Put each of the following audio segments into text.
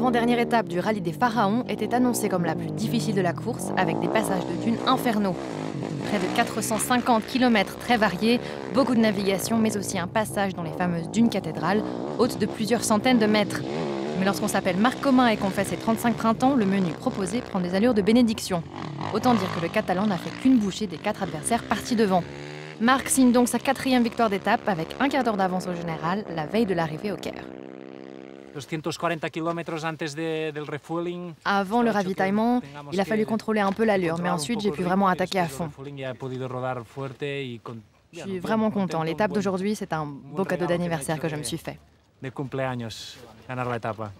l'avant-dernière étape du rallye des Pharaons était annoncée comme la plus difficile de la course, avec des passages de dunes infernaux. Près de 450 km très variés, beaucoup de navigation, mais aussi un passage dans les fameuses dunes cathédrales, hautes de plusieurs centaines de mètres. Mais lorsqu'on s'appelle Marc Comin et qu'on fait ses 35 printemps, le menu proposé prend des allures de bénédiction. Autant dire que le Catalan n'a fait qu'une bouchée des 4 adversaires partis devant. Marc signe donc sa 4e victoire d'étape avec un quart d'heure d'avance au général, la veille de l'arrivée au Caire. 240 km antes del refueling. Avant le ravitaillement, il a fallu contrôler un peu l'allure, mais ensuite j'ai pu vraiment attaquer à fond. Je suis vraiment content. L'étape d'aujourd'hui, c'est un beau cadeau d'anniversaire que je me suis fait. De cumpleaños, ganar la etapa.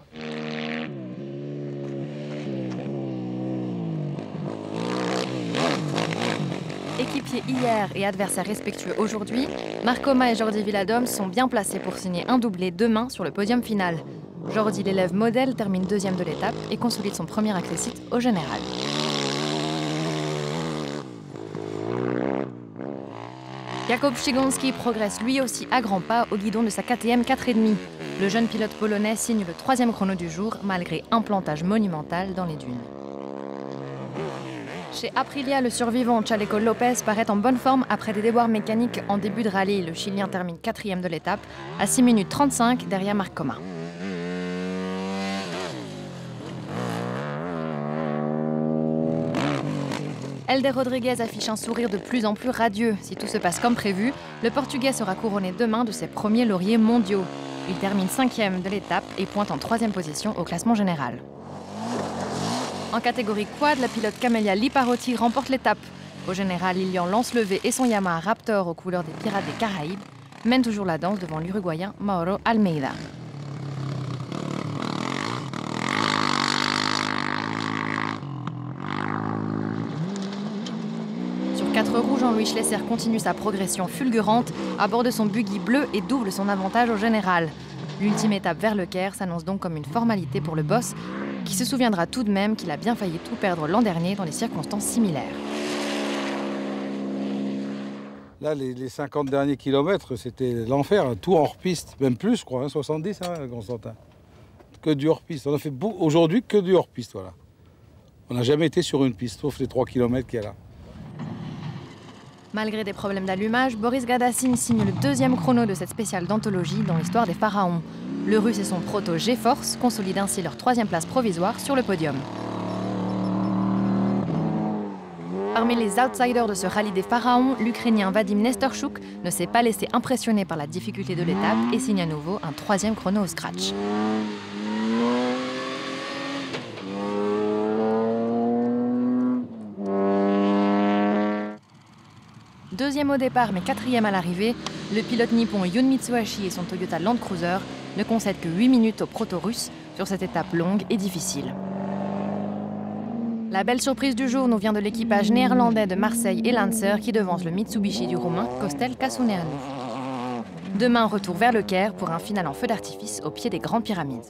Équipiers hier et adversaires respectueux aujourd'hui, Marc Comin et Jordi Villadoms sont bien placés pour signer un doublé demain sur le podium final. Jordi, l'élève modèle, termine 2e de l'étape et consolide son premier accessit au général. Jakub Ścigąski progresse lui aussi à grands pas au guidon de sa KTM 4,5. Le jeune pilote polonais signe le 3e chrono du jour malgré un plantage monumental dans les dunes. Chez Aprilia, le survivant Chaleco Lopez paraît en bonne forme après des déboires mécaniques en début de rallye. Le Chilien termine 4e de l'étape à 6 minutes 35 derrière Marc Comin. Helder Rodriguez affiche un sourire de plus en plus radieux. Si tout se passe comme prévu, le Portugais sera couronné demain de ses premiers lauriers mondiaux. Il termine 5e de l'étape et pointe en 3e position au classement général. En catégorie quad, la pilote Camelia Liparotti remporte l'étape. Au général, Lilian Lance-Levé et son Yamaha Raptor aux couleurs des Pirates des Caraïbes mènent toujours la danse devant l'Uruguayen Mauro Almeida. Sur 4 roues, Jean-Louis Schlesser continue sa progression fulgurante à bord de son buggy bleu et double son avantage au général. L'ultime étape vers le Caire s'annonce donc comme une formalité pour le boss, qui se souviendra tout de même qu'il a bien failli tout perdre l'an dernier dans des circonstances similaires. Là, les 50 derniers kilomètres, c'était l'enfer, tout en hors-piste, même plus, je crois, 70, Constantin. Que du hors-piste. On a fait aujourd'hui que du hors-piste, voilà. On n'a jamais été sur une piste, sauf les 3 kilomètres qu'il y a là. Malgré des problèmes d'allumage, Boris Gadassine signe le 2e chrono de cette spéciale d'anthologie dans l'histoire des Pharaons. Le Russe et son proto G-Force consolident ainsi leur 3e place provisoire sur le podium. Parmi les outsiders de ce rallye des Pharaons, l'Ukrainien Vadim Nesterchuk ne s'est pas laissé impressionner par la difficulté de l'étape et signe à nouveau un 3e chrono au scratch. Deuxième au départ mais 4e à l'arrivée, le pilote nippon Yun Mitsuhashi et son Toyota Land Cruiser ne concèdent que 8 minutes au proto-russe sur cette étape longue et difficile. La belle surprise du jour nous vient de l'équipage néerlandais de Marseille et Lancer qui devance le Mitsubishi du Roumain Costel Casuneanu. Demain, retour vers le Caire pour un final en feu d'artifice au pied des Grandes Pyramides.